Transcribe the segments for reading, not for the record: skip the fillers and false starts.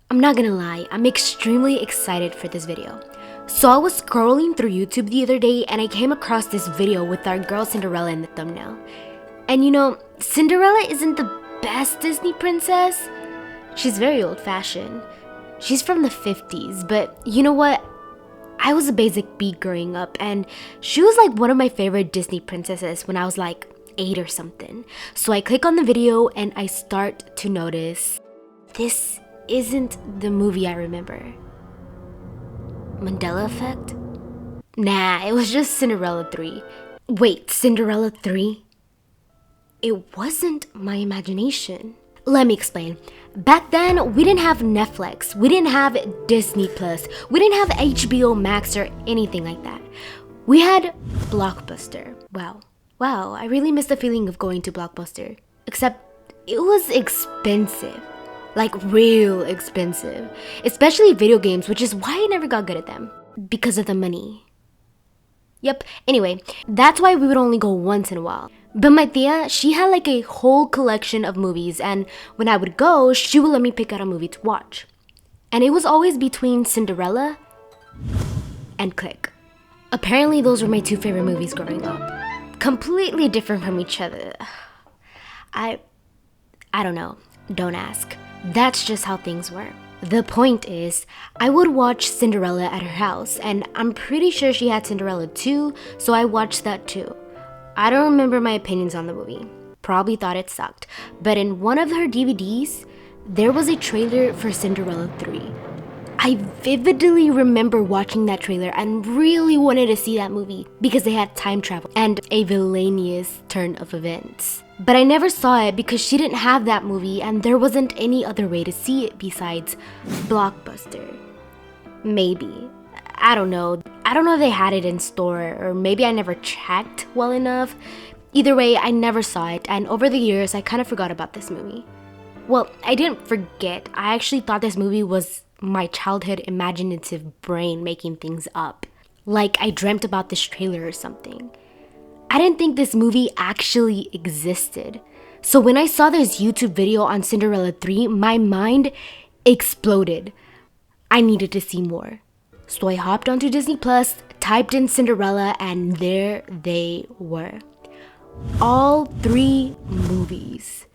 I'm not gonna lie, I'm extremely excited for this video. So I was scrolling through YouTube the other day and I came across this video with our girl Cinderella in the thumbnail. And you know, Cinderella isn't the best Disney princess. She's very old-fashioned. She's from the 50s, but you know what? I was a basic B growing up and she was like one of my favorite Disney princesses when I was like 8 or something. So I click on the video and I start to notice this isn't the movie I remember. Mandela effect? Nah, it was just Cinderella 3. Wait, Cinderella 3? It wasn't my imagination. Let me explain. Back then, we didn't have Netflix, we didn't have Disney Plus, we didn't have HBO Max or anything like that. We had Blockbuster. Wow, I really miss the feeling of going to Blockbuster. Except, it was expensive. Like real expensive. Especially video games, which is why I never got good at them. Because of the money. Yep, anyway, that's why we would only go once in a while. But my tia, she had like a whole collection of movies, and when I would go, she would let me pick out a movie to watch. And it was always between Cinderella and Click. Apparently those were my two favorite movies growing up. Completely different from each other. I don't know, don't ask. That's just how things were. The point is, I would watch Cinderella at her house, and I'm pretty sure she had Cinderella too, so I watched that too. I don't remember my opinions on the movie. Probably thought it sucked. But in one of her DVDs, there was a trailer for Cinderella 3. I vividly remember watching that trailer and really wanted to see that movie because they had time travel and a villainous turn of events. But I never saw it because she didn't have that movie and there wasn't any other way to see it besides Blockbuster. Maybe. I don't know. I don't know if they had it in store or maybe I never checked well enough. Either way, I never saw it and over the years I kind of forgot about this movie. Well, I didn't forget. I actually thought this movie was my childhood imaginative brain making things up. Like I dreamt about this trailer or something. I didn't think this movie actually existed. So when I saw this YouTube video on Cinderella 3, my mind exploded. I needed to see more. So I hopped onto Disney Plus, typed in Cinderella, and there they were. All 3 movies.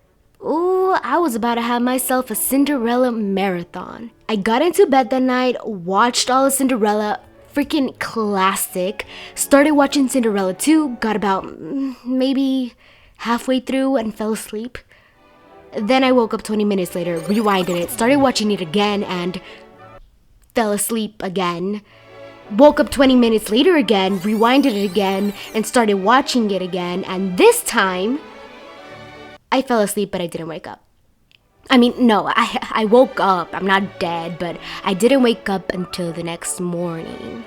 Ooh, I was about to have myself a Cinderella marathon. I got into bed that night, watched all of Cinderella, freaking classic. Started watching Cinderella 2, got about maybe halfway through and fell asleep. Then I woke up 20 minutes later, rewinded it, started watching it again and fell asleep again. Woke up 20 minutes later again, rewinded it again and started watching it again, and this time I fell asleep but I didn't wake up. I mean, no, I woke up. I'm not dead, but I didn't wake up until the next morning.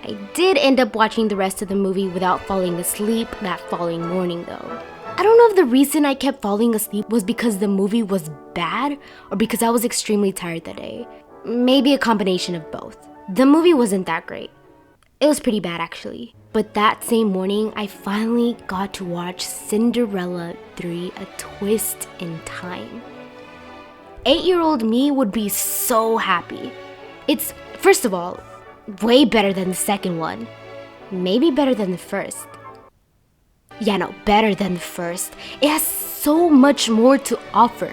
I did end up watching the rest of the movie without falling asleep that following morning though. I don't know if the reason I kept falling asleep was because the movie was bad or because I was extremely tired that day. Maybe a combination of both. The movie wasn't that great. It was pretty bad actually. But that same morning, I finally got to watch Cinderella 3, A Twist in Time. 8-year-old me would be so happy. It's, first of all, way better than the second one. Maybe better than the first. Yeah, no, better than the first. It has so much more to offer.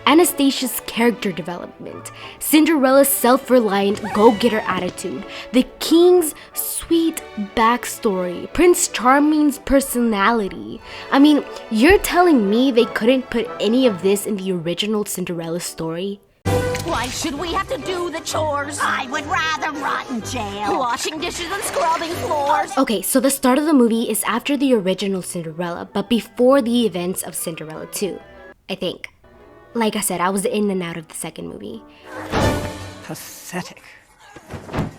Anastasia's character development, Cinderella's self-reliant go-getter attitude, the king's sweet backstory, Prince Charming's personality. I mean, you're telling me they couldn't put any of this in the original Cinderella story? Why should we have to do the chores? I would rather rot in jail. Washing dishes and scrubbing floors. Okay, so the start of the movie is after the original Cinderella, but before the events of Cinderella 2, I think. Like I said, I was in and out of the second movie. Pathetic.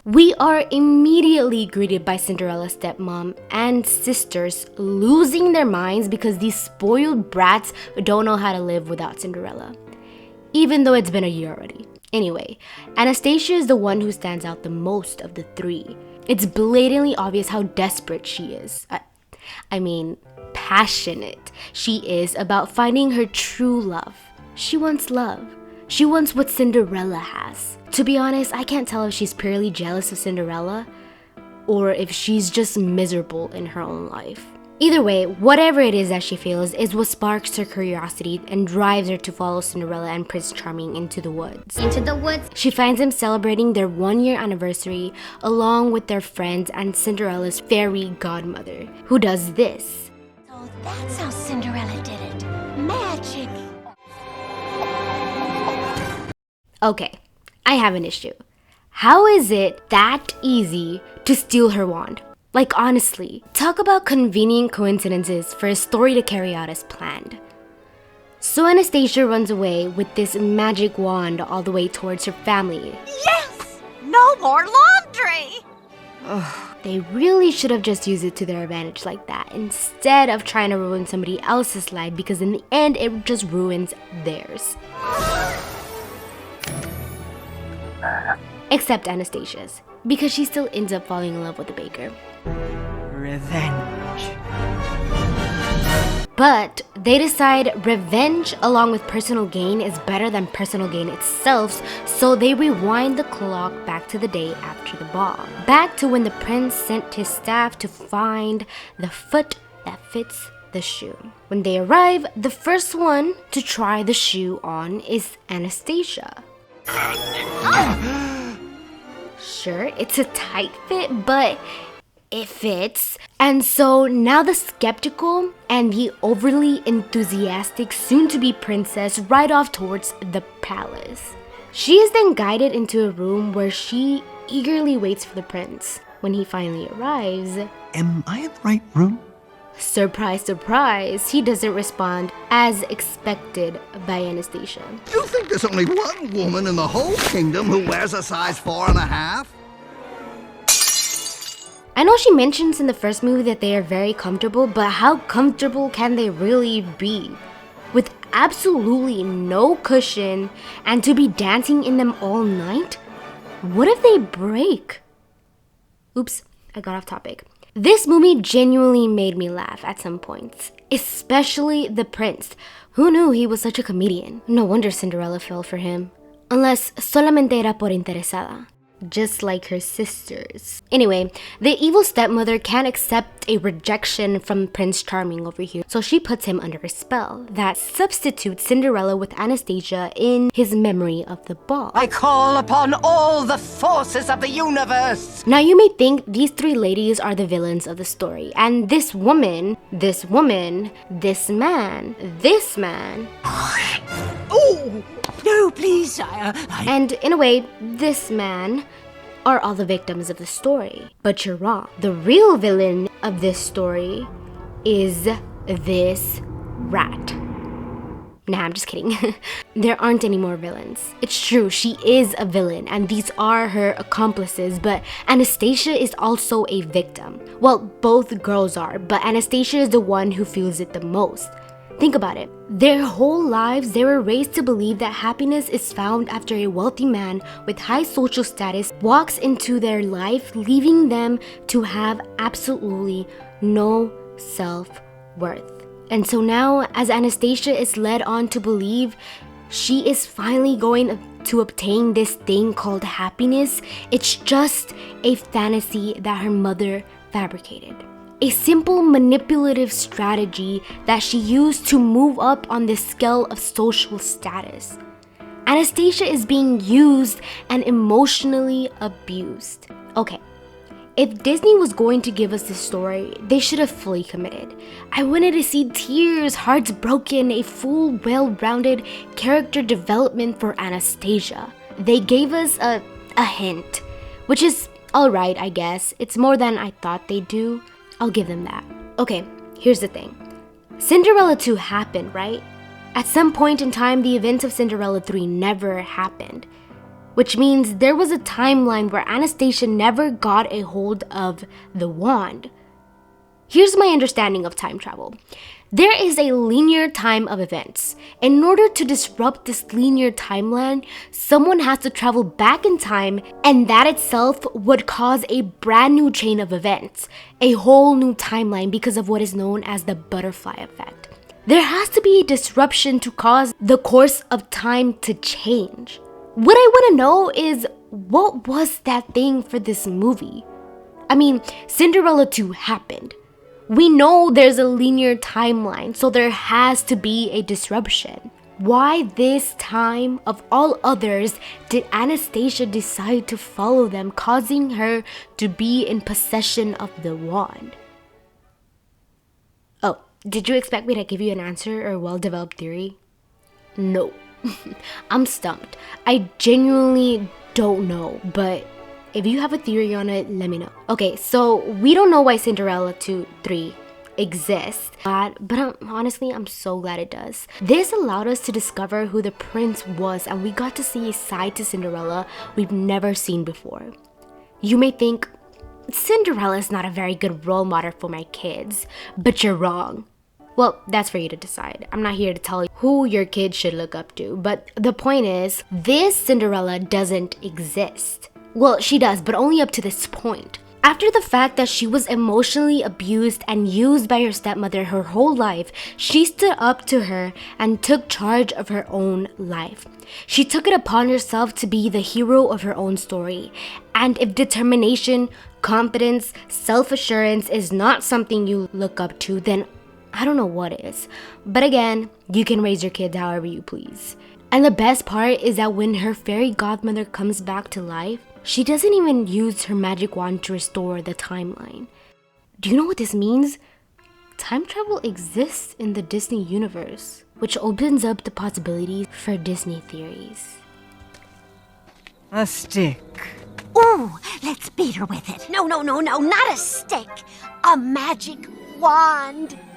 We are immediately greeted by Cinderella's stepmom and sisters losing their minds because these spoiled brats don't know how to live without Cinderella. Even though it's been a year already. Anyway, Anastasia is the one who stands out the most of the 3. It's blatantly obvious how desperate she is. I mean, passionate she is about finding her true love. She wants love. She wants what Cinderella has. To be honest, I can't tell if she's purely jealous of Cinderella or if she's just miserable in her own life. Either way, whatever it is that she feels is what sparks her curiosity and drives her to follow Cinderella and Prince Charming into the woods. She finds them celebrating their 1-year anniversary along with their friends and Cinderella's fairy godmother, who does this. So that's how Cinderella did it. Magic. Okay, I have an issue. How is it that easy to steal her wand? Like honestly, talk about convenient coincidences for a story to carry out as planned. So Anastasia runs away with this magic wand all the way towards her family. Yes! No more laundry! They really should have just used it to their advantage like that, instead of trying to ruin somebody else's life, because in the end it just ruins theirs. Except Anastasia's, because she still ends up falling in love with the baker. Revenge. But they decide revenge along with personal gain is better than personal gain itself, so they rewind the clock back to the day after the ball. Back to when the prince sent his staff to find the foot that fits the shoe. When they arrive, the first one to try the shoe on is Anastasia. Sure, it's a tight fit, but it fits. And so now the skeptical and the overly enthusiastic soon-to-be princess ride off towards the palace. She is then guided into a room where she eagerly waits for the prince. When he finally arrives, Am I in the right room? surprise, surprise, he doesn't respond as expected by Anastasia. You think there's only one woman in the whole kingdom who wears a size 4.5? I know she mentions in the first movie that they are very comfortable, but how comfortable can they really be? With absolutely no cushion and to be dancing in them all night? What if they break? Oops, I got off topic. This movie genuinely made me laugh at some points, especially the prince. Who knew he was such a comedian? No wonder Cinderella fell for him. Unless solamente era por interesada. Just like her sisters. Anyway, the evil stepmother can't accept a rejection from Prince Charming over here, so she puts him under a spell that substitutes Cinderella with Anastasia in his memory of the ball. I call upon all the forces of the universe. Now you may think these three ladies are the villains of the story, and this woman, this man. Oh! No, please, sire. And in a way, this man are all the victims of the story. But you're wrong. The real villain of this story is this rat. Nah, I'm just kidding. There aren't any more villains. It's true, she is a villain and these are her accomplices, but Anastasia is also a victim. Well, both girls are, but Anastasia is the one who feels it the most. Think about it. Their whole lives, they were raised to believe that happiness is found after a wealthy man with high social status walks into their life, leaving them to have absolutely no self-worth. And so now, as Anastasia is led on to believe she is finally going to obtain this thing called happiness, it's just a fantasy that her mother fabricated. A simple manipulative strategy that she used to move up on the scale of social status. Anastasia is being used and emotionally abused. Okay, if Disney was going to give us this story, they should have fully committed. I wanted to see tears, hearts broken, a full, well-rounded character development for Anastasia. They gave us a hint, which is alright, I guess. It's more than I thought they'd do. I'll give them that. Okay, here's the thing. Cinderella 2 happened, right? At some point in time, the events of Cinderella 3 never happened. Which means there was a timeline where Anastasia never got a hold of the wand. Here's my understanding of time travel. There is a linear time of events. In order to disrupt this linear timeline, someone has to travel back in time, and that itself would cause a brand new chain of events, a whole new timeline because of what is known as the butterfly effect. There has to be a disruption to cause the course of time to change. What I want to know is, what was that thing for this movie? I mean, Cinderella 2 happened. We know there's a linear timeline, so there has to be a disruption. Why this time of all others did Anastasia decide to follow them, causing her to be in possession of the wand? Oh, did you expect me to give you an answer or a well-developed theory? No. I'm stumped. I genuinely don't know, but if you have a theory on it, let me know. Okay, so we don't know why Cinderella 3 exists, but honestly, I'm so glad it does. This allowed us to discover who the prince was, and we got to see a side to Cinderella we've never seen before. You may think, Cinderella is not a very good role model for my kids, but you're wrong. Well, that's for you to decide. I'm not here to tell you who your kid should look up to, but the point is, this Cinderella doesn't exist. Well, she does, but only up to this point. After the fact that she was emotionally abused and used by her stepmother her whole life, she stood up to her and took charge of her own life. She took it upon herself to be the hero of her own story. And if determination, confidence, self-assurance is not something you look up to, then I don't know what is. But again, you can raise your kids however you please. And the best part is that when her fairy godmother comes back to life, she doesn't even use her magic wand to restore the timeline. Do you know what this means? Time travel exists in the Disney universe, which opens up the possibilities for Disney theories. A stick. Ooh, let's beat her with it. No, not a stick. A magic wand.